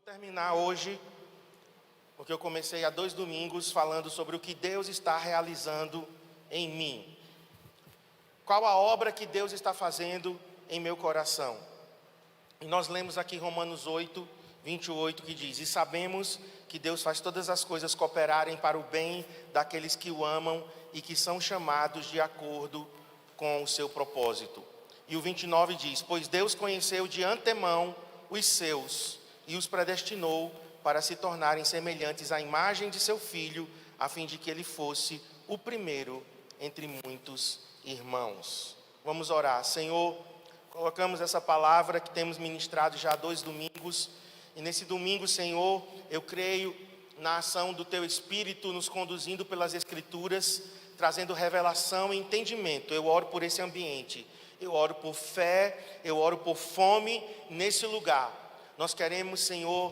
terminar hoje, porque eu comecei há 2 domingos falando sobre o que Deus está realizando em mim. Qual a obra que Deus está fazendo em meu coração? E nós lemos aqui Romanos 8, 28, que diz: E sabemos que Deus faz todas as coisas cooperarem para o bem daqueles que o amam e que são chamados de acordo com o seu propósito. E o 29 diz: Pois Deus conheceu de antemão os seus e os predestinou para se tornarem semelhantes à imagem de seu Filho, a fim de que ele fosse o primeiro entre muitos irmãos. Vamos orar. Senhor, colocamos essa palavra que temos ministrado já há 2 domingos, e nesse domingo, Senhor, eu creio na ação do Teu Espírito nos conduzindo pelas Escrituras, trazendo revelação e entendimento. Eu oro por esse ambiente, eu oro por fé, eu oro por fome nesse lugar. Nós queremos, Senhor,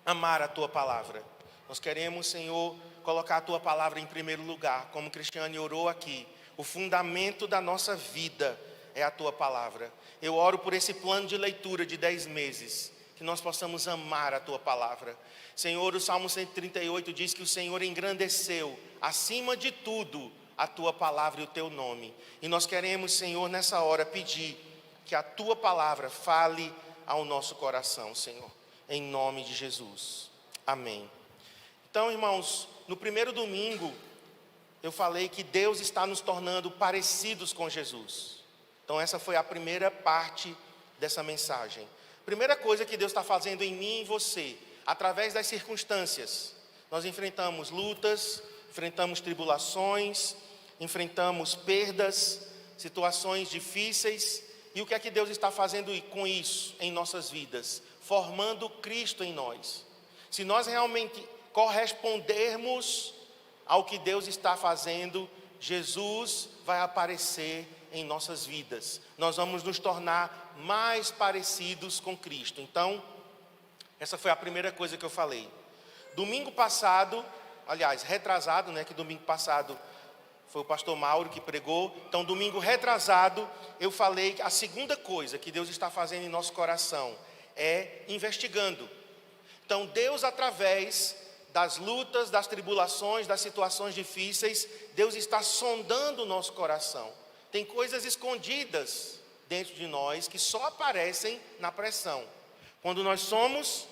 amar a Tua palavra. Nós queremos, Senhor, colocar a Tua palavra em primeiro lugar, como Cristiane orou aqui. O fundamento da nossa vida é a Tua palavra. Eu oro por esse plano de leitura de 10 meses, que nós possamos amar a Tua palavra. Senhor, o Salmo 138 diz que o Senhor engrandeceu, acima de tudo, a Tua palavra e o Teu nome. E nós queremos, Senhor, nessa hora pedir que a Tua palavra fale ao nosso coração, Senhor, em nome de Jesus. Amém. Então, irmãos, no primeiro domingo, eu falei que Deus está nos tornando parecidos com Jesus. Então, essa foi a primeira parte dessa mensagem. Primeira coisa que Deus está fazendo em mim e em você, através das circunstâncias. Nós enfrentamos lutas, enfrentamos tribulações, enfrentamos perdas, situações difíceis. E o que é que Deus está fazendo com isso em nossas vidas? Formando Cristo em nós. Se nós realmente correspondermos ao que Deus está fazendo, Jesus vai aparecer em nossas vidas. Nós vamos nos tornar mais parecidos com Cristo. Então, essa foi a primeira coisa que eu falei. Domingo passado, aliás, retrasado, que domingo passado foi o pastor Mauro que pregou. Então, domingo retrasado, eu falei que a segunda coisa que Deus está fazendo em nosso coração é investigando. Então, Deus, através das lutas, das tribulações, das situações difíceis, Deus está sondando o nosso coração. Tem coisas escondidas dentro de nós que só aparecem na pressão. Quando nós somos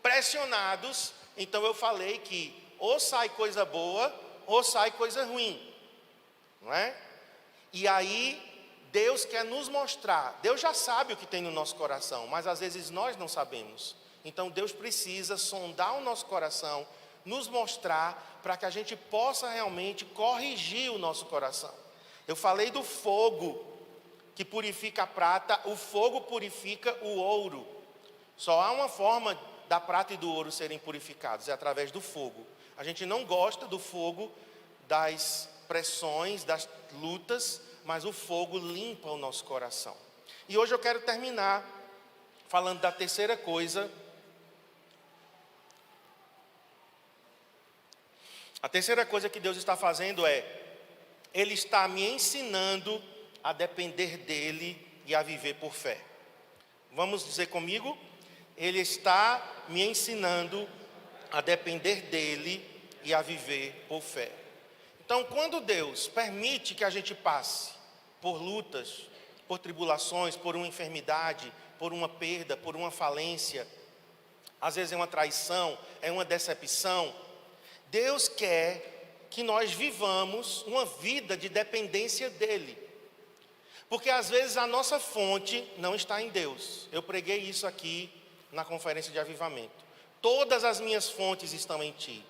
pressionados, então eu falei que ou sai coisa boa ou sai coisa ruim. Não é? E aí Deus quer nos mostrar. Deus já sabe o que tem no nosso coração, mas às vezes nós não sabemos. Então Deus precisa sondar o nosso coração, nos mostrar, para que a gente possa realmente corrigir o nosso coração. Eu falei do fogo que purifica a prata. O fogo purifica o ouro. Só há uma forma da prata e do ouro serem purificados, é através do fogo. A gente não gosta do fogo das pressões, das lutas, mas o fogo limpa o nosso coração. E hoje eu quero terminar falando da terceira coisa. A terceira coisa que Deus está fazendo Ele está me ensinando a depender dEle e a viver por fé. Vamos dizer comigo? Ele está me ensinando a depender dEle e a viver por fé. Então, quando Deus permite que a gente passe por lutas, por tribulações, por uma enfermidade, por uma perda, por uma falência, às vezes é uma traição, é uma decepção, Deus quer que nós vivamos uma vida de dependência dEle. Porque às vezes a nossa fonte não está em Deus. Eu preguei isso aqui na conferência de avivamento. Todas as minhas fontes estão em Ti.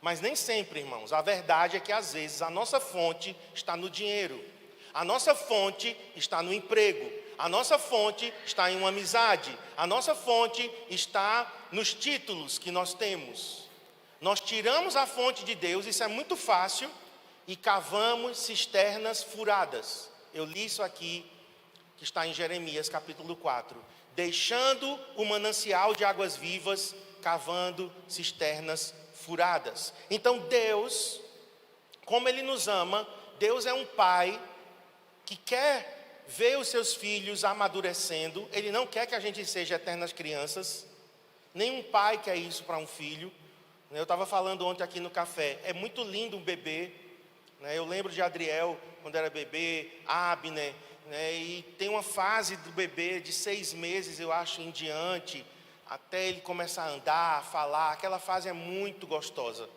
Mas nem sempre, irmãos. A verdade é que às vezes a nossa fonte está no dinheiro. A nossa fonte está no emprego. A nossa fonte está em uma amizade. A nossa fonte está nos títulos que nós temos. Nós tiramos a fonte de Deus, isso é muito fácil, e cavamos cisternas furadas. Eu li isso aqui, que está em Jeremias capítulo 4. Deixando o manancial de águas vivas, cavando cisternas furadas. Então Deus, como Ele nos ama, Deus é um pai que quer ver os seus filhos amadurecendo. Ele não quer que a gente seja eternas crianças. Nenhum pai quer isso para um filho. Eu estava falando ontem aqui no café, é muito lindo um bebê. Eu lembro de Adriel, quando era bebê, Abner, e tem uma fase do bebê de 6 meses, eu acho, em diante, até ele começar a andar, a falar. Aquela fase é muito gostosa.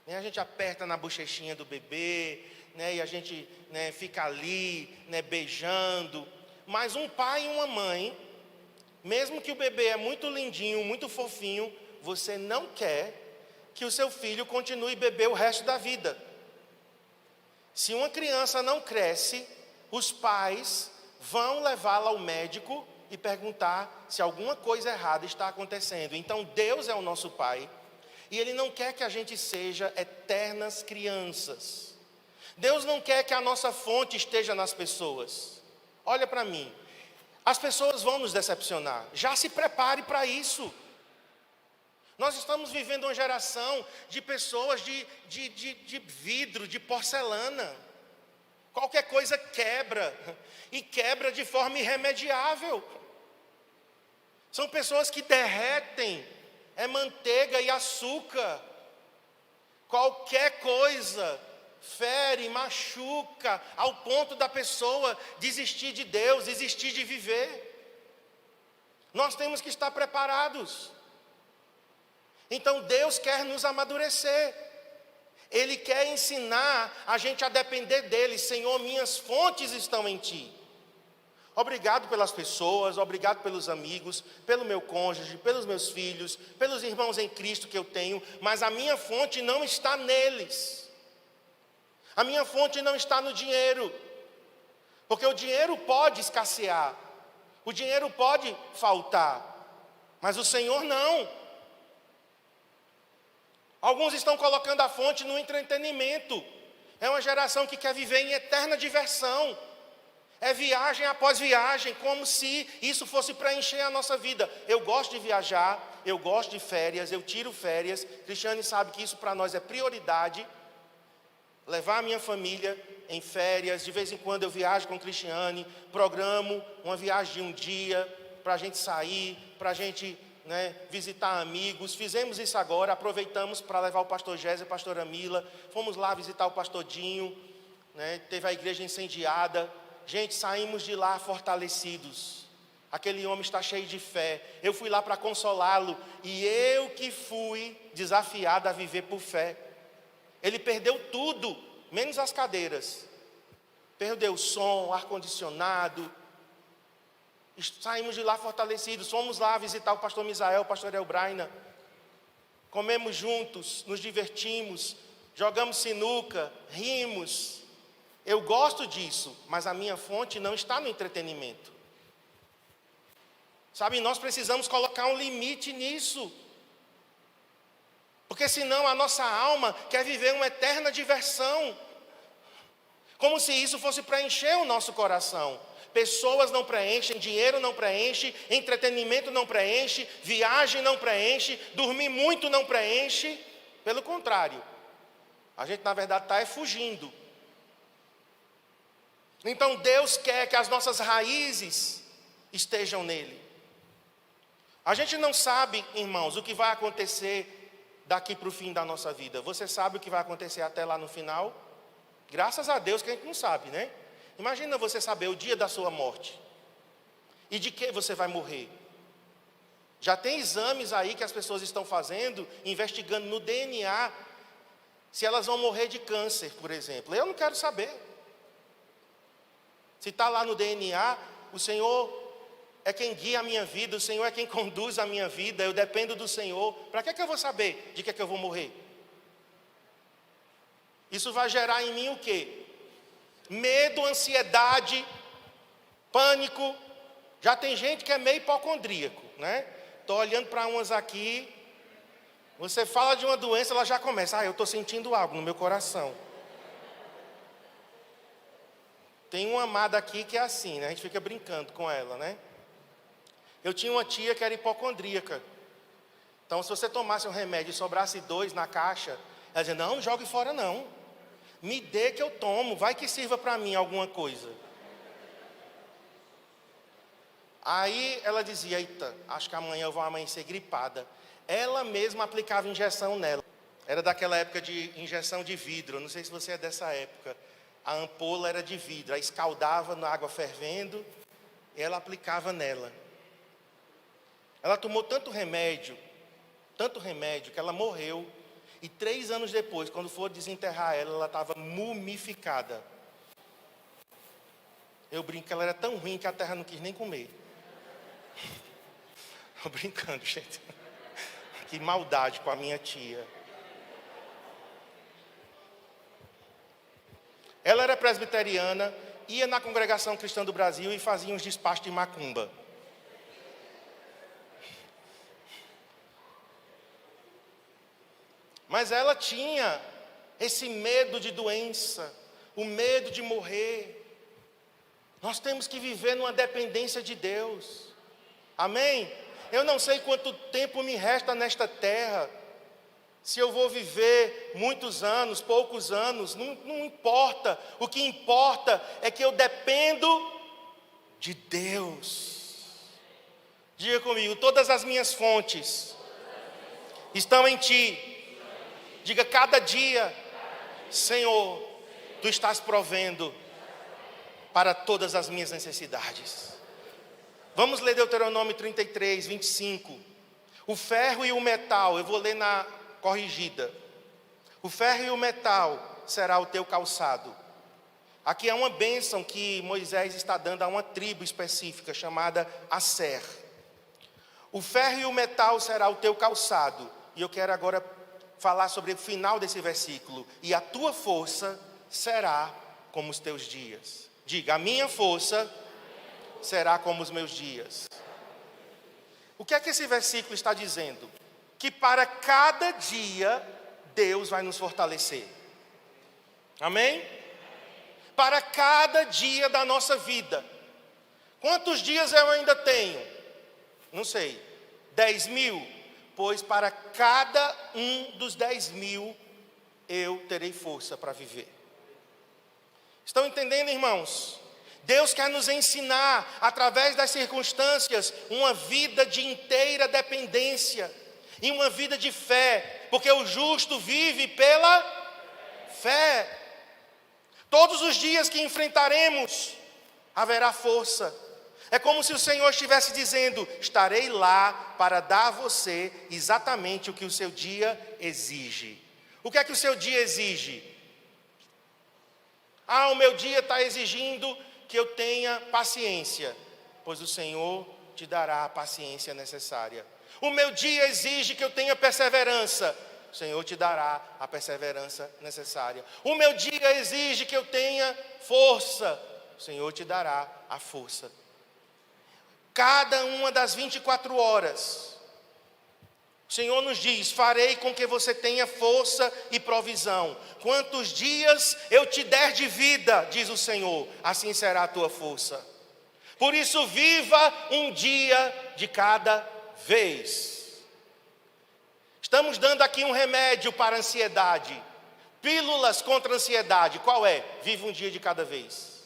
A gente aperta na bochechinha do bebê, e a gente fica ali, beijando. Mas um pai e uma mãe, mesmo que o bebê é muito lindinho, muito fofinho, você não quer que o seu filho continue bebê o resto da vida. Se uma criança não cresce, os pais vão levá-la ao médico e perguntar se alguma coisa errada está acontecendo. Então Deus é o nosso pai e Ele não quer que a gente seja eternas crianças. Deus não quer que a nossa fonte esteja nas pessoas. Olha para mim, as pessoas vão nos decepcionar, já se prepare para isso. Nós estamos vivendo uma geração de pessoas de vidro, de porcelana. Qualquer coisa quebra, e quebra de forma irremediável. São pessoas que derretem, manteiga e açúcar. Qualquer coisa fere, machuca, ao ponto da pessoa desistir de Deus, desistir de viver. Nós temos que estar preparados. Então Deus quer nos amadurecer. Ele quer ensinar a gente a depender dEle. Senhor, minhas fontes estão em Ti. Obrigado pelas pessoas, obrigado pelos amigos, pelo meu cônjuge, pelos meus filhos, pelos irmãos em Cristo que eu tenho, mas a minha fonte não está neles. A minha fonte não está no dinheiro, porque o dinheiro pode escassear, o dinheiro pode faltar, mas o Senhor não. Alguns estão colocando a fonte no entretenimento. É uma geração que quer viver em eterna diversão. É viagem após viagem, como se isso fosse preencher a nossa vida. Eu gosto de viajar, eu gosto de férias, eu tiro férias. Cristiane sabe que isso para nós é prioridade. Levar a minha família em férias, de vez em quando eu viajo com Cristiane, programo uma viagem de um dia, para a gente sair, para a gente visitar amigos. Fizemos isso agora, aproveitamos para levar o pastor Gésia e a pastora Mila. Fomos lá visitar o pastor Dinho, teve a igreja incendiada. Gente, saímos de lá fortalecidos. Aquele homem está cheio de fé. Eu fui lá para consolá-lo, e eu que fui desafiado a viver por fé. Ele perdeu tudo, menos as cadeiras. Perdeu o som, ar-condicionado. Saímos de lá fortalecidos. Fomos lá visitar o pastor Misael, o pastor Elbraina. Comemos juntos, nos divertimos, jogamos sinuca, rimos. Eu gosto disso, mas a minha fonte não está no entretenimento. Sabe, nós precisamos colocar um limite nisso. Porque senão a nossa alma quer viver uma eterna diversão. Como se isso fosse preencher o nosso coração. Pessoas não preenchem, dinheiro não preenche, entretenimento não preenche, viagem não preenche, dormir muito não preenche. Pelo contrário, a gente na verdade está fugindo. Então Deus quer que as nossas raízes estejam nele. A gente não sabe, irmãos, o que vai acontecer daqui para o fim da nossa vida. Você sabe o que vai acontecer até lá no final? Graças a Deus que a gente não sabe, né? Imagina você saber o dia da sua morte. E de que você vai morrer. Já tem exames aí que as pessoas estão fazendo, investigando no DNA, se elas vão morrer de câncer, por exemplo. Eu não quero saber. Se está lá no DNA, o Senhor é quem guia a minha vida, o Senhor é quem conduz a minha vida, eu dependo do Senhor. Para que eu vou saber de que eu vou morrer? Isso vai gerar em mim o quê? Medo, ansiedade, pânico. Já tem gente que é meio hipocondríaco, né? Estou olhando para umas aqui, você fala de uma doença, ela já começa, eu estou sentindo algo no meu coração. Tem uma amada aqui que é assim, né? A gente fica brincando com ela, né? Eu tinha uma tia que era hipocondríaca. Então, se você tomasse um remédio e sobrasse 2 na caixa, ela dizia, não jogue fora não. Me dê que eu tomo, vai que sirva para mim alguma coisa. Aí ela dizia, eita, acho que amanhã eu vou amanhecer gripada. Ela mesma aplicava injeção nela. Era daquela época de injeção de vidro, não sei se você é dessa época. A ampola era de vidro, aí escaldava na água fervendo, e ela aplicava nela. Ela tomou tanto remédio, que ela morreu. E 3 anos depois, quando for desenterrar ela, ela estava mumificada. Eu brinco que ela era tão ruim que a terra não quis nem comer. Estou brincando, gente. Que maldade com a minha tia. Ela era presbiteriana, ia na Congregação Cristã do Brasil e fazia uns despachos de macumba. Mas ela tinha esse medo de doença, o medo de morrer. Nós temos que viver numa dependência de Deus. Amém? Eu não sei quanto tempo me resta nesta terra. Se eu vou viver muitos anos, poucos anos, não importa. O que importa é que eu dependo de Deus. Diga comigo, todas as minhas fontes estão em Ti. Diga, cada dia, Senhor, Tu estás provendo para todas as minhas necessidades. Vamos ler Deuteronômio 33, 25. O ferro e o metal, eu vou ler na corrigida. O ferro e o metal será o teu calçado. Aqui é uma bênção que Moisés está dando a uma tribo específica chamada Asser. O ferro e o metal será o teu calçado. E eu quero agora falar sobre o final desse versículo. E a tua força será como os teus dias. Diga, a minha força será como os meus dias. O que é que esse versículo está dizendo? Que para cada dia Deus vai nos fortalecer. Amém? Para cada dia da nossa vida. Quantos dias eu ainda tenho? Não sei. 10.000? Pois para cada um dos 10.000 eu terei força para viver. Estão entendendo, irmãos? Deus quer nos ensinar, através das circunstâncias, uma vida de inteira dependência e uma vida de fé, porque o justo vive pela fé. Todos os dias que enfrentaremos, haverá força. É como se o Senhor estivesse dizendo, estarei lá para dar a você exatamente o que o seu dia exige. O que é que o seu dia exige? O meu dia está exigindo que eu tenha paciência, pois o Senhor te dará a paciência necessária. O meu dia exige que eu tenha perseverança, o Senhor te dará a perseverança necessária. O meu dia exige que eu tenha força, o Senhor te dará a força. Cada uma das 24 horas, o Senhor nos diz, farei com que você tenha força e provisão. Quantos dias eu te der de vida, diz o Senhor, assim será a tua força. Por isso viva um dia de cada vez. Estamos dando aqui um remédio para a ansiedade. Pílulas contra a ansiedade, qual é? Viva um dia de cada vez.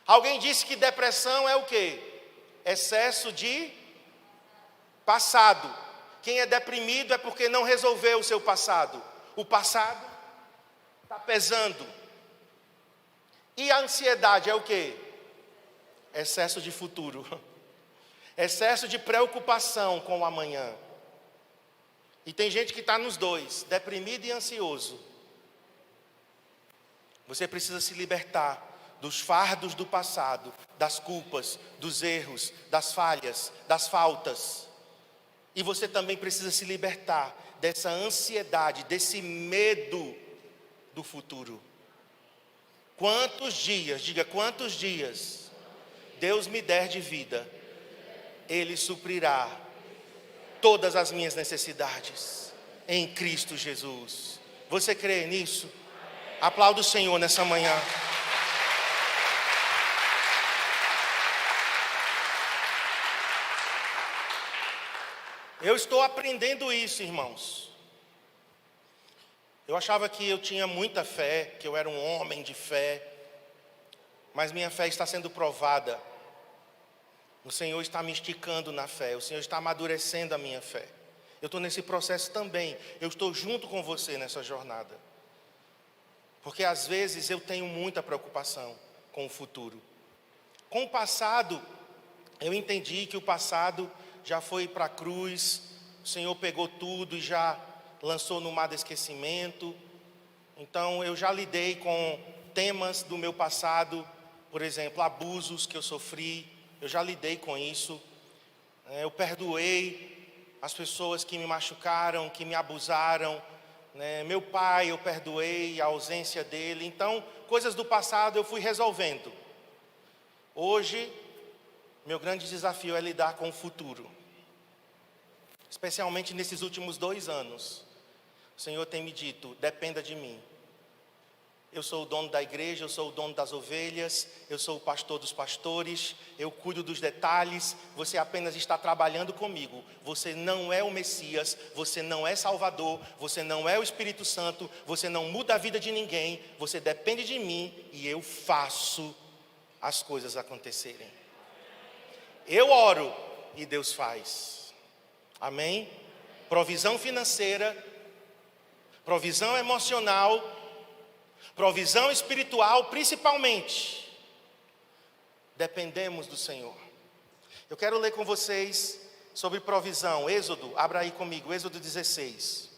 Alguém disse que depressão é o quê? Excesso de passado. Quem é deprimido é porque não resolveu o seu passado. O passado está pesando. E a ansiedade é o quê? Excesso de futuro. Excesso de preocupação com o amanhã. E tem gente que está nos dois, deprimido e ansioso. Você precisa se libertar dos fardos do passado, das culpas, dos erros, das falhas, das faltas. E você também precisa se libertar dessa ansiedade, desse medo do futuro. Quantos dias, diga quantos dias, Deus me der de vida, Ele suprirá todas as minhas necessidades, em Cristo Jesus. Você crê nisso? Aplauda o Senhor nessa manhã. Eu estou aprendendo isso, irmãos. Eu achava que eu tinha muita fé, que eu era um homem de fé, mas minha fé está sendo provada. O Senhor está me esticando na fé, o Senhor está amadurecendo a minha fé. Eu estou nesse processo também, eu estou junto com você nessa jornada. Porque às vezes eu tenho muita preocupação com o futuro. Com o passado, eu entendi que o passado já foi para a cruz, o Senhor pegou tudo e já lançou no mar do esquecimento. Então eu já lidei com temas do meu passado, por exemplo, abusos que eu sofri, eu já lidei com isso. Eu perdoei as pessoas que me machucaram, que me abusaram. Meu pai eu perdoei a ausência dele. Então, coisas do passado eu fui resolvendo. Hoje, meu grande desafio é lidar com o futuro. Especialmente nesses últimos 2 anos. O Senhor tem me dito, dependa de mim. Eu sou o dono da igreja, eu sou o dono das ovelhas, eu sou o pastor dos pastores, eu cuido dos detalhes, você apenas está trabalhando comigo. Você não é o Messias, você não é Salvador, você não é o Espírito Santo, você não muda a vida de ninguém, você depende de mim e eu faço as coisas acontecerem. Eu oro e Deus faz. Amém? Provisão financeira, provisão emocional, provisão espiritual, principalmente, dependemos do Senhor. Eu quero ler com vocês sobre provisão. Êxodo, abra aí comigo, Êxodo 16.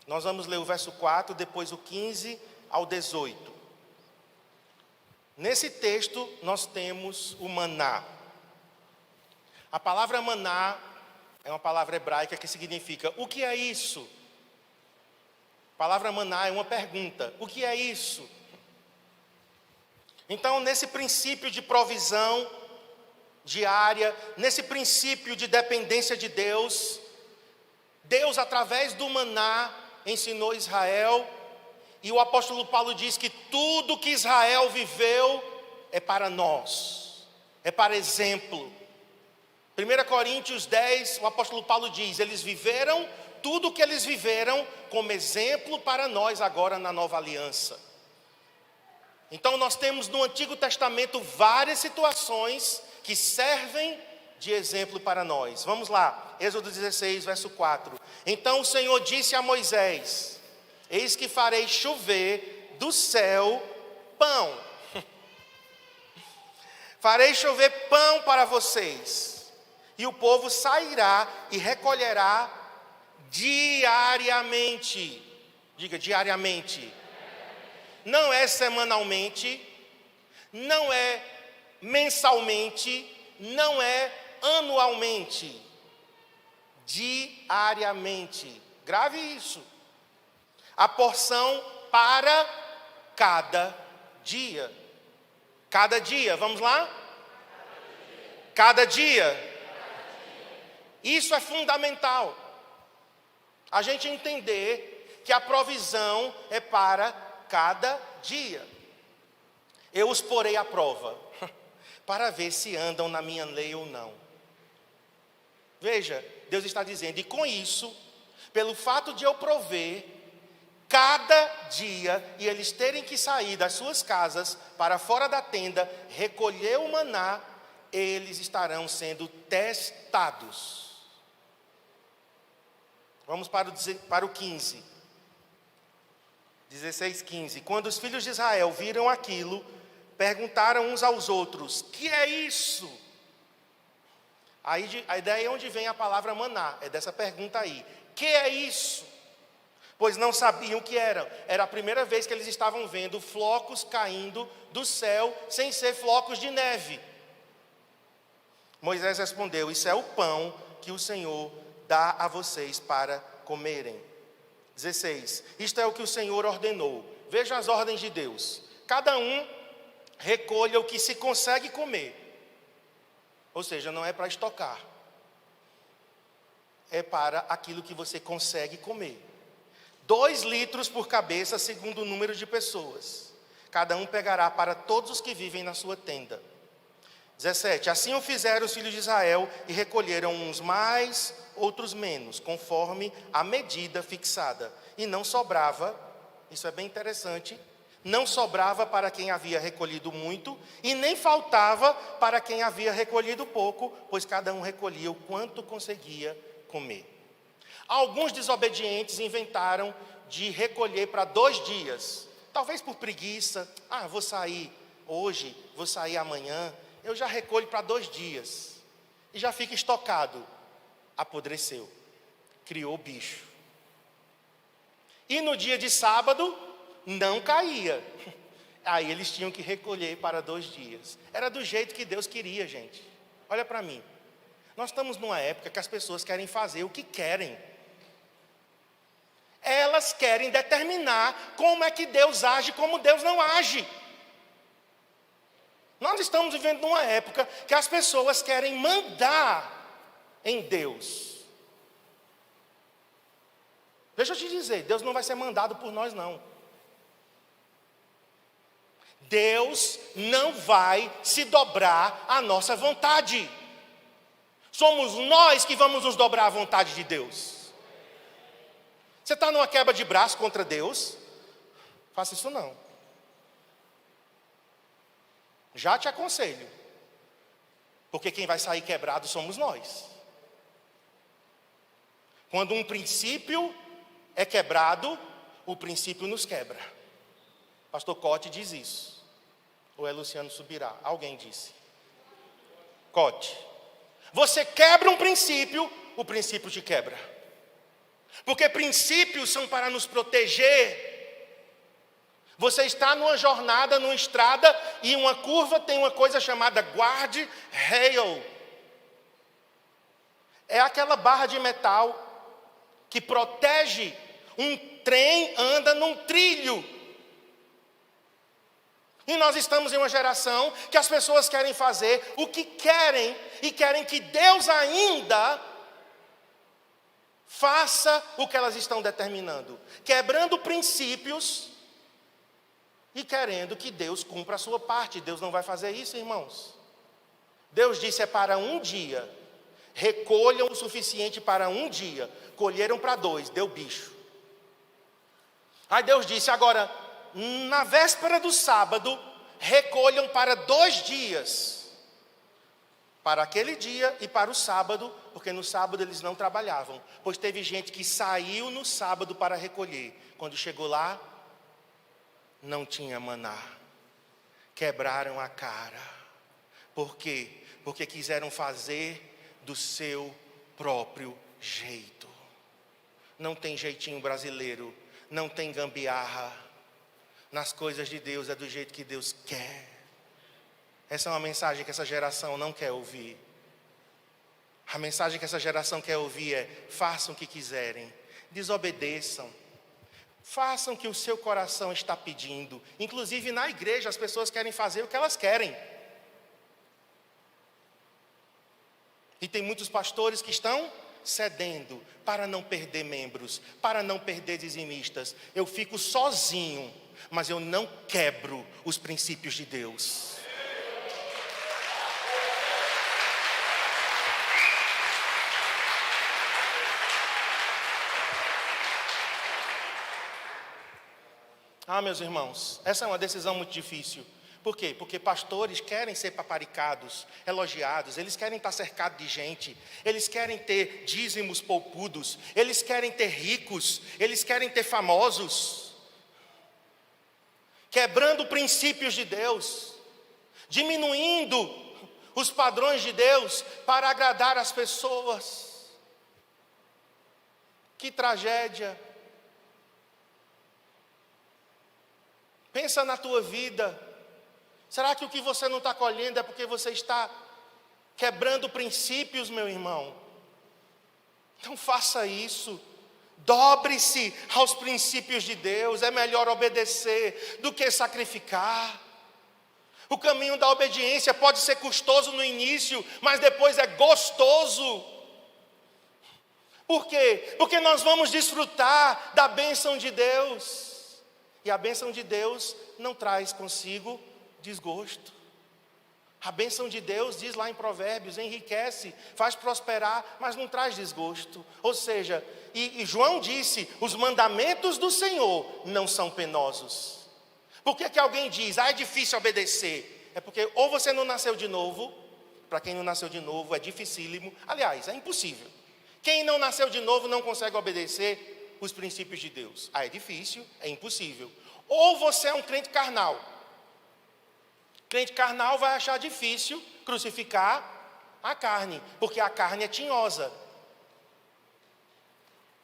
Nós vamos ler o verso 4, depois o 15 ao 18. Nesse texto, nós temos o maná. A palavra maná é uma palavra hebraica que significa, o que é isso? A palavra maná é uma pergunta, o que é isso? Então, nesse princípio de provisão diária, nesse princípio de dependência de Deus, Deus através do maná ensinou Israel, e o apóstolo Paulo diz que tudo que Israel viveu é para nós, é para exemplo. 1 Coríntios 10, o apóstolo Paulo diz, eles viveram tudo o que eles viveram como exemplo para nós agora na nova aliança. Então nós temos no Antigo Testamento várias situações que servem de exemplo para nós. Vamos lá, Êxodo 16, verso 4. Então o Senhor disse a Moisés, eis que farei chover do céu pão. Farei chover pão para vocês, e o povo sairá e recolherá diariamente. Diga, diariamente. Não é semanalmente, não é mensalmente, não é anualmente. Diariamente. Grave isso. A porção para cada dia. Cada dia, vamos lá? Cada dia. Isso é fundamental. A gente entender que a provisão é para cada dia. Eu os porei à prova, para ver se andam na minha lei ou não. Veja, Deus está dizendo, e com isso, pelo fato de eu prover, cada dia, e eles terem que sair das suas casas, para fora da tenda, recolher o maná, eles estarão sendo testados. Vamos para o 15. 16, 15. Quando os filhos de Israel viram aquilo, perguntaram uns aos outros, que é isso? Aí daí é onde vem a palavra maná, é dessa pergunta aí. Que é isso? Pois não sabiam o que era. Era a primeira vez que eles estavam vendo flocos caindo do céu, sem ser flocos de neve. Moisés respondeu, isso é o pão que o Senhor dá a vocês para comerem. 16. Isto é o que o Senhor ordenou. Veja as ordens de Deus. Cada um recolha o que se consegue comer. Ou seja, não é para estocar. É para aquilo que você consegue comer. 2 litros por cabeça, segundo o número de pessoas. Cada um pegará para todos os que vivem na sua tenda. 17. Assim o fizeram os filhos de Israel e recolheram uns mais, outros menos, conforme a medida fixada. E não sobrava, isso é bem interessante, Não sobrava para quem havia recolhido muito, e nem faltava para quem havia recolhido pouco, pois cada um recolhia o quanto conseguia comer. Alguns desobedientes inventaram de recolher para 2 dias, talvez por preguiça. Vou sair hoje, vou sair amanhã, eu já recolho para 2 dias, e já fica estocado. Apodreceu, criou bicho. E no dia de sábado, não caía. Aí eles tinham que recolher para 2 dias. Era do jeito que Deus queria, gente. Olha para mim. Nós estamos numa época que as pessoas querem fazer o que querem. Elas querem determinar como é que Deus age, como Deus não age. Nós estamos vivendo numa época que as pessoas querem mandar em Deus. Deixa eu te dizer, Deus não vai ser mandado por nós, não. Deus não vai se dobrar à nossa vontade. Somos nós que vamos nos dobrar à vontade de Deus. Você está numa quebra de braço contra Deus? Faça isso não. Já te aconselho. Porque quem vai sair quebrado somos nós. Quando um princípio é quebrado, o princípio nos quebra. Pastor Cote diz isso. Ou é Luciano Subirá? Alguém disse. Cote. Você quebra um princípio, o princípio te quebra. Porque princípios são para nos proteger. Você está numa jornada, numa estrada, e uma curva tem uma coisa chamada guard-rail. É aquela barra de metal que protege. Um trem anda num trilho. E nós estamos em uma geração que as pessoas querem fazer o que querem, e querem que Deus ainda faça o que elas estão determinando, quebrando princípios e querendo que Deus cumpra a sua parte. Deus não vai fazer isso, irmãos. Deus disse: é para 1 dia. Recolham o suficiente para 1 dia. Colheram para 2, deu bicho. Aí Deus disse: agora, na véspera do sábado, recolham para 2 dias. Para aquele dia e para o sábado, porque no sábado eles não trabalhavam. Pois teve gente que saiu no sábado para recolher. Quando chegou lá, não tinha maná. Quebraram a cara. Por quê? Porque quiseram fazer do seu próprio jeito. Não tem jeitinho brasileiro, não tem gambiarra. Nas coisas de Deus é do jeito que Deus quer. Essa é uma mensagem que essa geração não quer ouvir. A mensagem que essa geração quer ouvir é: façam o que quiserem, desobedeçam, façam o que o seu coração está pedindo. Inclusive na igreja as pessoas querem fazer o que elas querem. E tem muitos pastores que estão cedendo para não perder membros, para não perder dizimistas. Eu fico sozinho, mas eu não quebro os princípios de Deus. Meus irmãos, essa é uma decisão muito difícil. Por quê? Porque pastores querem ser paparicados, elogiados, eles querem estar cercados de gente, eles querem ter dízimos poupudos, eles querem ter ricos, eles querem ter famosos, quebrando princípios de Deus, diminuindo os padrões de Deus para agradar as pessoas. Que tragédia! Pensa na tua vida. Será que o que você não está colhendo é porque você está quebrando princípios, meu irmão? Não faça isso. Dobre-se aos princípios de Deus. É melhor obedecer do que sacrificar. O caminho da obediência pode ser custoso no início, mas depois é gostoso. Por quê? Porque nós vamos desfrutar da bênção de Deus. E a bênção de Deus não traz consigo desgosto. A bênção de Deus, diz lá em Provérbios, enriquece, faz prosperar, mas não traz desgosto. Ou seja, e João disse: os mandamentos do Senhor não são penosos. Por que alguém diz, é difícil obedecer? É porque ou você não nasceu de novo, para quem não nasceu de novo é dificílimo, aliás, é impossível. Quem não nasceu de novo não consegue obedecer os princípios de Deus. É difícil, é impossível. Ou você é um crente carnal. Crente carnal vai achar difícil crucificar a carne, porque a carne é tinhosa.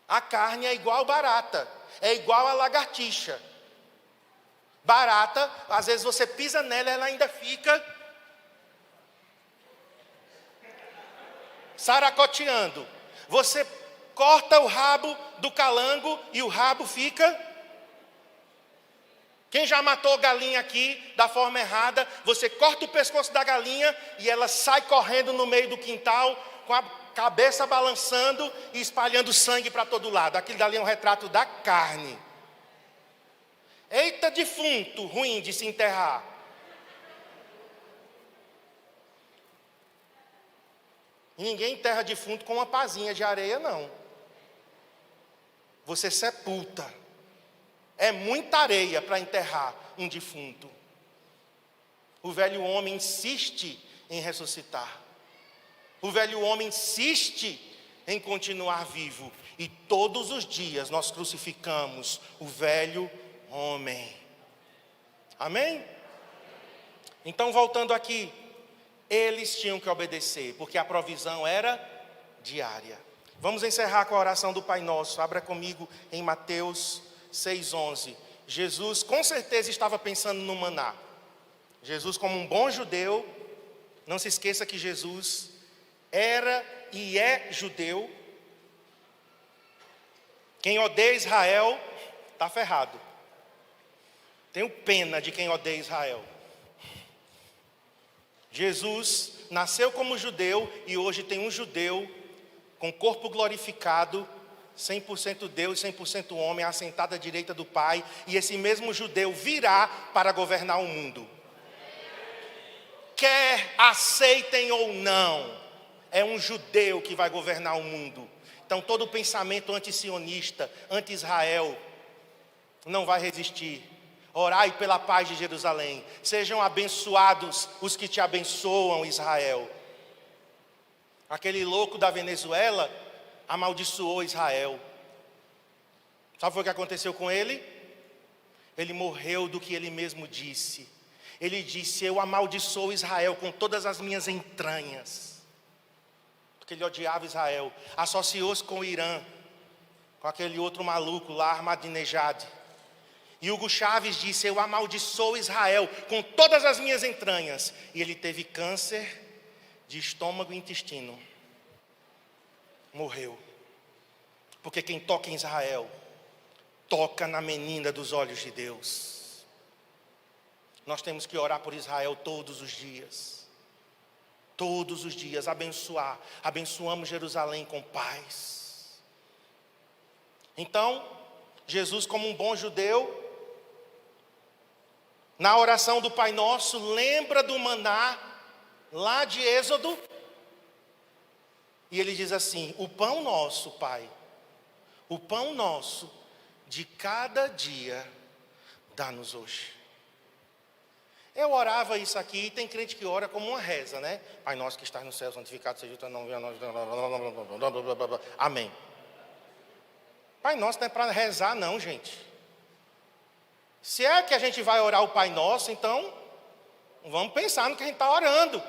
A carne é igual barata, é igual a lagartixa. Barata, às vezes você pisa nela, ela ainda fica saracoteando. Você corta o rabo do calango e o rabo fica... Quem já matou galinha aqui da forma errada, você corta o pescoço da galinha e ela sai correndo no meio do quintal com a cabeça balançando e espalhando sangue para todo lado. Aquilo dali é um retrato da carne. Eita, defunto ruim de se enterrar. E ninguém enterra defunto com uma pazinha de areia, não. Você sepulta. É muita areia para enterrar um defunto. O velho homem insiste em ressuscitar. O velho homem insiste em continuar vivo. E todos os dias nós crucificamos o velho homem. Amém? Então, voltando aqui, eles tinham que obedecer, porque a provisão era diária. Vamos encerrar com a oração do Pai Nosso. Abra comigo em Mateus 6,11. Jesus com certeza estava pensando no maná. Jesus, como um bom judeu, não se esqueça que Jesus era e é judeu. Quem odeia Israel está ferrado. Tenho pena de quem odeia Israel. Jesus nasceu como judeu e hoje tem um judeu com corpo glorificado, 100% Deus, 100% homem, assentado à direita do Pai, e esse mesmo judeu virá para governar o mundo. Quer aceitem ou não, é um judeu que vai governar o mundo. Então todo pensamento anti-sionista, anti-Israel, não vai resistir. Orai pela paz de Jerusalém. Sejam abençoados os que te abençoam, Israel. Aquele louco da Venezuela amaldiçoou Israel. Sabe o que aconteceu com ele? Ele morreu do que ele mesmo disse. Ele disse, eu amaldiçoo Israel com todas as minhas entranhas. Porque ele odiava Israel. Associou-se com o Irã, com aquele outro maluco lá, Ahmadinejad. E Hugo Chávez disse, eu amaldiçoo Israel com todas as minhas entranhas. E ele teve câncer de estômago e intestino. Morreu. Porque quem toca em Israel, toca na menina dos olhos de Deus. Nós temos que orar por Israel todos os dias. Todos os dias, abençoar. Abençoamos Jerusalém com paz. Então, Jesus, como um bom judeu, na oração do Pai Nosso, lembra do maná lá de Êxodo. E ele diz assim, o pão nosso, Pai, o pão nosso de cada dia, dá-nos hoje. Eu orava isso aqui, e tem crente que ora como uma reza, né? Pai nosso que estás no céu, santificado seja o teu nome, amém. Pai nosso não é para rezar não, gente. Se é que a gente vai orar o Pai Nosso, então vamos pensar no que a gente está orando.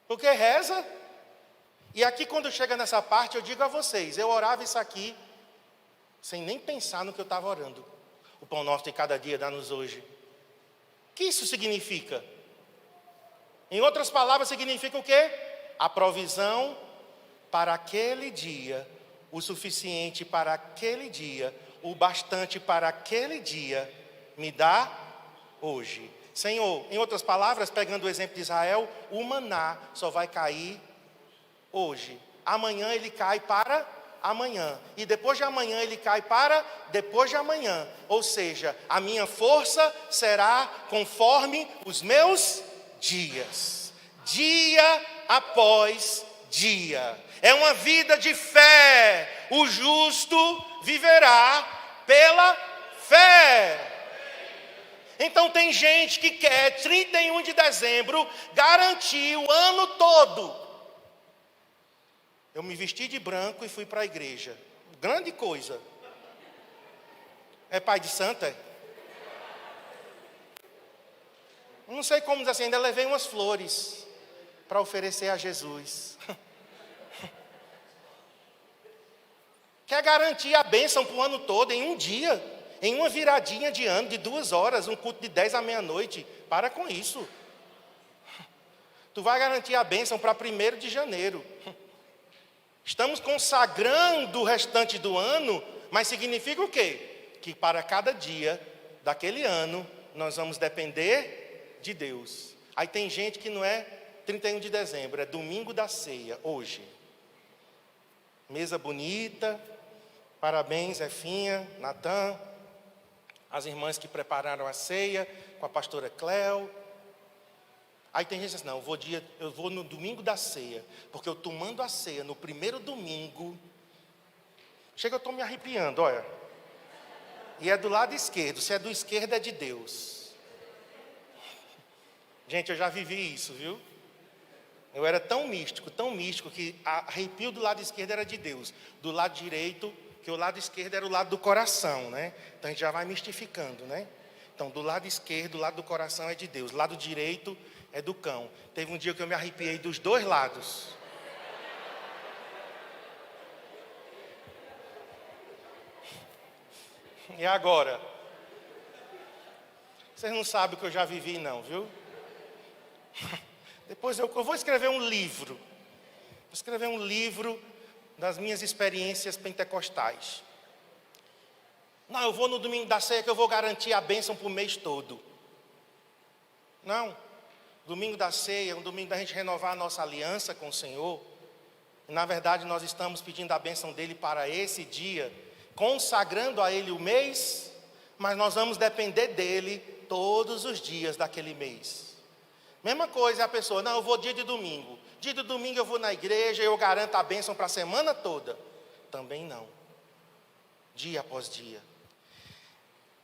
Porque reza. E aqui quando chega nessa parte eu digo a vocês, eu orava isso aqui sem nem pensar no que eu estava orando. O pão nosso de cada dia dá-nos hoje. O que isso significa? Em outras palavras, significa o quê? A provisão para aquele dia, o suficiente para aquele dia, o bastante para aquele dia, me dá hoje. Senhor, em outras palavras, pegando o exemplo de Israel, o maná só vai cair hoje. Amanhã ele cai para amanhã. E depois de amanhã ele cai para depois de amanhã. Ou seja, a minha força será conforme os meus dias. Dia após dia. É uma vida de fé. O justo viverá pela fé. Então tem gente que quer 31 de dezembro garantir o ano todo. Eu me vesti de branco e fui para a igreja. Grande coisa. É pai de santa? É? Não sei como dizer assim, ainda levei umas flores para oferecer a Jesus. Quer garantir a bênção para o ano todo em um dia, em uma viradinha de ano de 2 horas, um culto de 10 à meia-noite. Para com isso. Tu vai garantir a bênção para 1º de janeiro. Estamos consagrando o restante do ano, mas significa o quê? Que para cada dia daquele ano, nós vamos depender de Deus. Aí tem gente que não é 31 de dezembro, é domingo da ceia, hoje. Mesa bonita, parabéns, Zefinha, Natan, as irmãs que prepararam a ceia, com a pastora Cléo. Aí tem gente que diz, não, eu vou no domingo da ceia, porque eu tomando a ceia no primeiro domingo, chega eu estou me arrepiando, olha. E é do lado esquerdo, se é do esquerdo é de Deus. Gente, eu já vivi isso, viu? Eu era tão místico, que arrepio do lado esquerdo era de Deus. Do lado direito, que o lado esquerdo era o lado do coração, né? Então a gente já vai mistificando, né? Então do lado esquerdo, do lado do coração é de Deus. Do lado direito é do cão. Teve um dia que eu me arrepiei dos 2 lados. E agora? Vocês não sabem o que eu já vivi não, viu? Depois eu vou escrever um livro. Vou escrever um livro das minhas experiências pentecostais. Não, eu vou no domingo da ceia que eu vou garantir a bênção para o mês todo. Não. Domingo da ceia é um domingo da gente renovar a nossa aliança com o Senhor. E, na verdade, nós estamos pedindo a bênção dEle para esse dia, consagrando a Ele o mês, mas nós vamos depender dEle todos os dias daquele mês. Mesma coisa é a pessoa, não, eu vou dia de domingo. Dia de domingo eu vou na igreja e eu garanto a bênção para a semana toda. Também não. Dia após dia.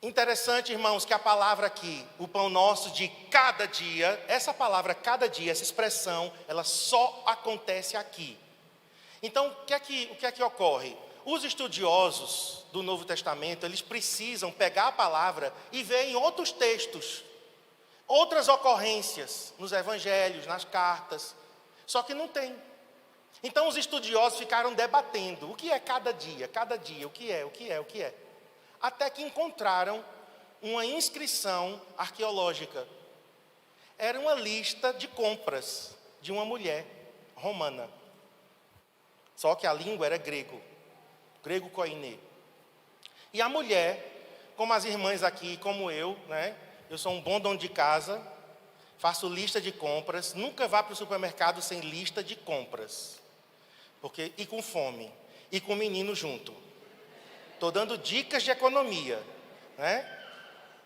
Interessante, irmãos, que a palavra aqui, o pão nosso de cada dia, essa palavra cada dia, essa expressão, ela só acontece aqui. Então, o que é que ocorre? Os estudiosos do Novo Testamento, eles precisam pegar a palavra e ver em outros textos, outras ocorrências, nos evangelhos, nas cartas, só que não tem. Então, os estudiosos ficaram debatendo, o que é cada dia, o que é. Até que encontraram uma inscrição arqueológica. Era uma lista de compras de uma mulher romana. Só que a língua era grego koiné. E a mulher, como as irmãs aqui, como eu, né? Eu sou um bom dono de casa, faço lista de compras, nunca vá para o supermercado sem lista de compras. E com fome, e com o menino junto. Estou dando dicas de economia, né?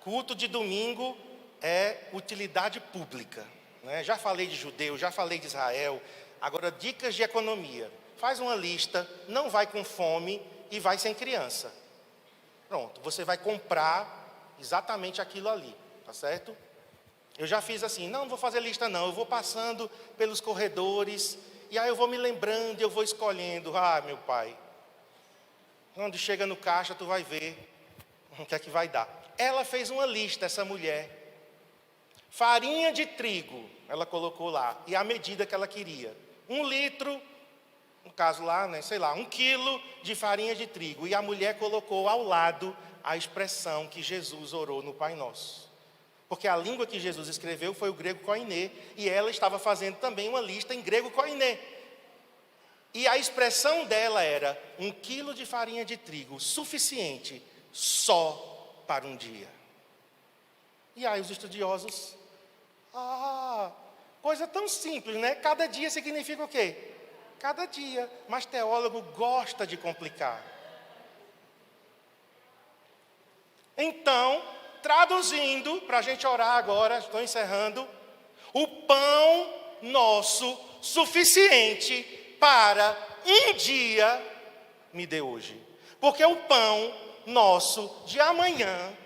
Culto de domingo é utilidade pública, né? Já falei de judeu, já falei de Israel. Agora, dicas de economia. Faz uma lista, não vai com fome e vai sem criança. Pronto, você vai comprar exatamente aquilo ali, tá certo? Eu já fiz assim, não vou fazer lista não, eu vou passando pelos corredores, e aí eu vou me lembrando, eu vou escolhendo. Ah, meu pai, quando chega no caixa, tu vai ver o que é que vai dar. Ela fez uma lista, essa mulher. Farinha de trigo, ela colocou lá, e a medida que ela queria. 1 litro, no caso lá, né, 1 quilo de farinha de trigo. E a mulher colocou ao lado a expressão que Jesus orou no Pai Nosso. Porque a língua que Jesus escreveu foi o grego koiné, e ela estava fazendo também uma lista em grego koiné. E a expressão dela era 1 quilo de farinha de trigo, suficiente só para um dia. E aí os estudiosos, coisa tão simples, né? Cada dia significa o quê? Cada dia. Mas teólogo gosta de complicar. Então, traduzindo, para a gente orar agora, estou encerrando. O pão nosso suficiente para um dia me dê hoje. Porque o pão nosso de amanhã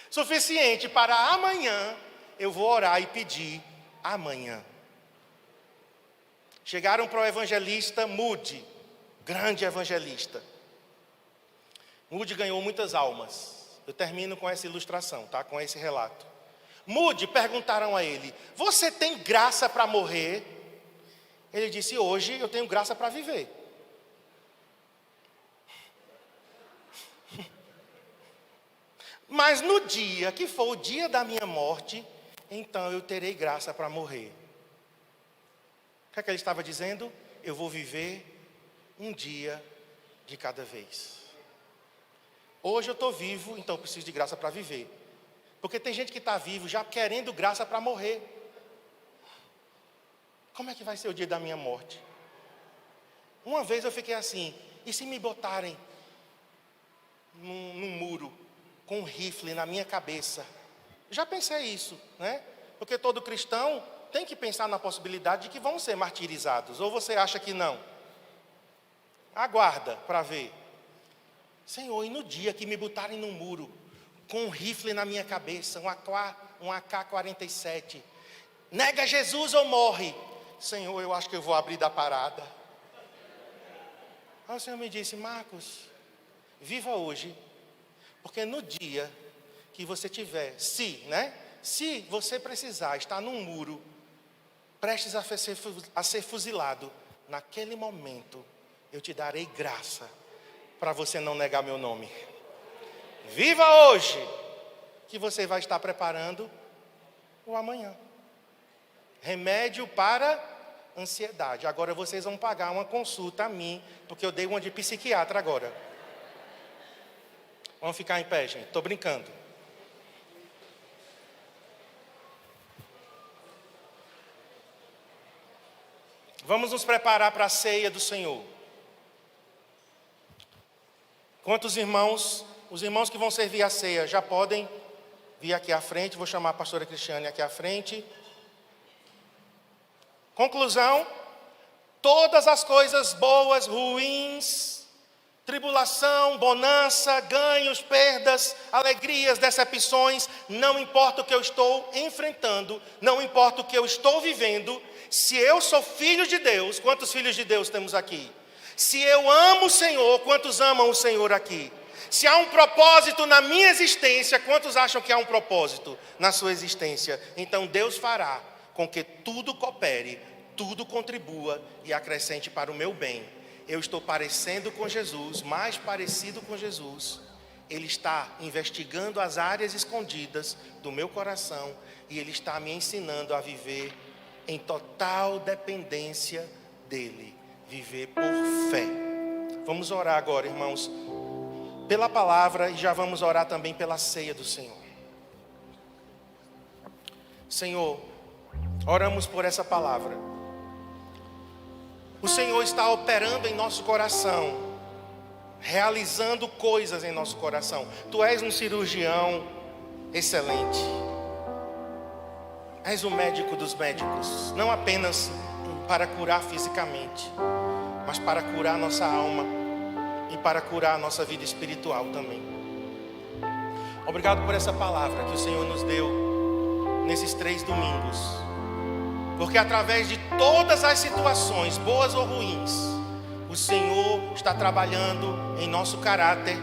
suficiente para amanhã eu vou orar e pedir amanhã. Chegaram para o evangelista Moody, grande evangelista. Moody ganhou muitas almas. Eu termino com essa ilustração, tá? Com esse relato. Moody, perguntaram a ele: você tem graça para morrer? Ele disse: hoje eu tenho graça para viver. Mas no dia que for o dia da minha morte, então eu terei graça para morrer. O que é que ele estava dizendo? Eu vou viver um dia de cada vez. Hoje eu estou vivo, então eu preciso de graça para viver. Porque tem gente que está vivo já querendo graça para morrer. Como é que vai ser o dia da minha morte? Uma vez eu fiquei assim: e se me botarem num muro com um rifle na minha cabeça? Já pensei isso, né? Porque todo cristão tem que pensar na possibilidade de que vão ser martirizados. Ou você acha que não? Aguarda para ver. Senhor, e no dia que me botarem num muro com um rifle na minha cabeça, um AK-47, nega Jesus ou morre? Senhor, eu acho que eu vou abrir da parada. Aí o Senhor me disse: Marcos, viva hoje, porque no dia que você tiver, se você precisar estar num muro, prestes a ser fuzilado, naquele momento eu te darei graça para você não negar meu nome. Viva hoje, que você vai estar preparando o amanhã. Remédio para ansiedade. Agora vocês vão pagar uma consulta a mim, porque eu dei uma de psiquiatra agora. Vamos ficar em pé, gente. Estou brincando. Vamos nos preparar para a ceia do Senhor. Quantos irmãos, os irmãos que vão servir a ceia, já podem vir aqui à frente. Vou chamar a pastora Cristiane aqui à frente. Conclusão: todas as coisas boas, ruins, tribulação, bonança, ganhos, perdas, alegrias, decepções, não importa o que eu estou enfrentando, não importa o que eu estou vivendo, se eu sou filho de Deus, quantos filhos de Deus temos aqui? Se eu amo o Senhor, quantos amam o Senhor aqui? Se há um propósito na minha existência, quantos acham que há um propósito na sua existência? Então Deus fará com que tudo coopere, tudo contribua e acrescente para o meu bem. Eu estou parecendo com Jesus, mais parecido com Jesus. Ele está investigando as áreas escondidas do meu coração e Ele está me ensinando a viver em total dependência dEle. Viver por fé. Vamos orar agora, irmãos, pela palavra, e já vamos orar também pela ceia do Senhor. Senhor, oramos por essa palavra. O Senhor está operando em nosso coração, realizando coisas em nosso coração. Tu és um cirurgião excelente. És o médico dos médicos, não apenas para curar fisicamente, mas para curar nossa alma e para curar a nossa vida espiritual também. Obrigado por essa palavra que o Senhor nos deu nesses 3 domingos, porque através de todas as situações, boas ou ruins, o Senhor está trabalhando em nosso caráter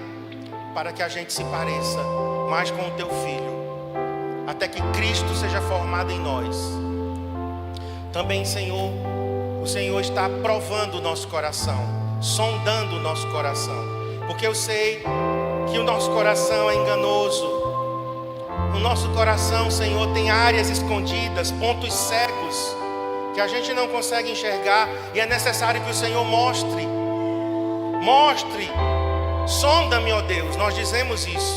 para que a gente se pareça mais com o Teu Filho, até que Cristo seja formado em nós. Também, Senhor, o Senhor está provando o nosso coração, sondando o nosso coração, porque eu sei que o nosso coração é enganoso. O nosso coração, Senhor, tem áreas escondidas, pontos cegos, que a gente não consegue enxergar, e é necessário que o Senhor mostre. Sonda-me, ó Deus, nós dizemos isso.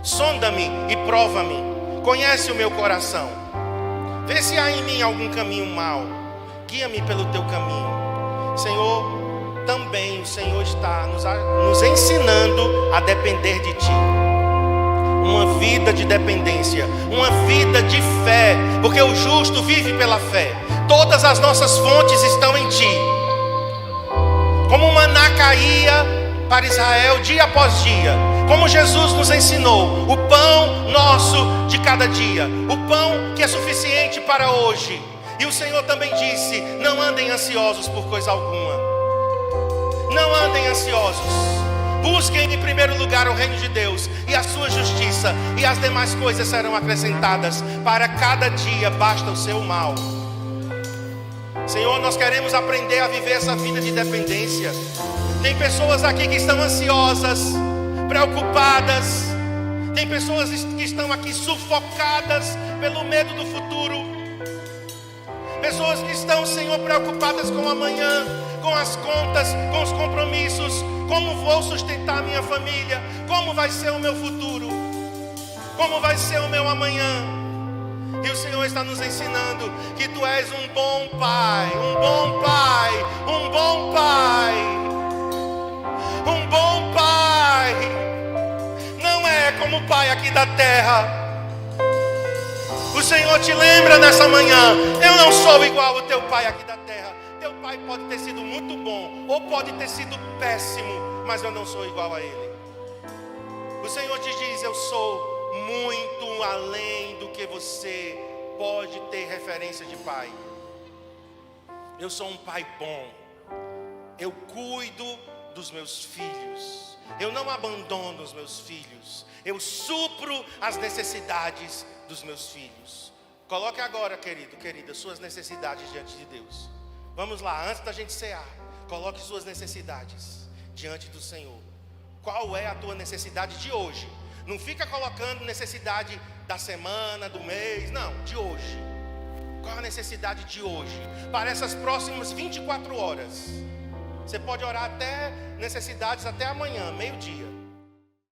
Sonda-me e prova-me. Conhece o meu coração. Vê se há em mim algum caminho mau. Guia-me pelo teu caminho. Senhor, também o Senhor está nos ensinando a depender de Ti. Uma vida de dependência, uma vida de fé, porque o justo vive pela fé. Todas as nossas fontes estão em Ti. Como o maná caía para Israel dia após dia, Como Jesus nos ensinou, o pão nosso de cada dia, o pão que é suficiente para hoje. E o Senhor também disse: não andem ansiosos por coisa alguma. Não andem ansiosos. Busquem em primeiro lugar o reino de Deus e a sua justiça, e as demais coisas serão acrescentadas. Para cada dia basta o seu mal. Senhor, nós queremos aprender a viver essa vida de dependência. Tem pessoas aqui que estão ansiosas, preocupadas. Tem pessoas que estão aqui sufocadas pelo medo do futuro. Pessoas que estão, Senhor, preocupadas com o amanhã, com as contas, com os compromissos. Como vou sustentar a minha família? Como vai ser o meu futuro? Como vai ser o meu amanhã? E o Senhor está nos ensinando que Tu és um bom Pai, um bom Pai, um bom Pai, um bom Pai. Não é como o Pai aqui da terra. O Senhor te lembra nessa manhã: eu não sou igual ao teu pai aqui da terra. Teu pai pode ter sido muito bom, ou pode ter sido péssimo, mas eu não sou igual a ele. O Senhor te diz: eu sou muito além do que você pode ter referência de pai. Eu sou um pai bom. Eu cuido dos meus filhos. Eu não abandono os meus filhos. Eu supro as necessidades dos meus filhos. Coloque agora, querido, querida, suas necessidades diante de Deus. Vamos lá, antes da gente cear, coloque suas necessidades diante do Senhor. Qual é a tua necessidade de hoje? Não fica colocando necessidade da semana, do mês, não, de hoje. Qual a necessidade de hoje? Para essas próximas 24 horas. Você pode orar até necessidades até amanhã, meio-dia.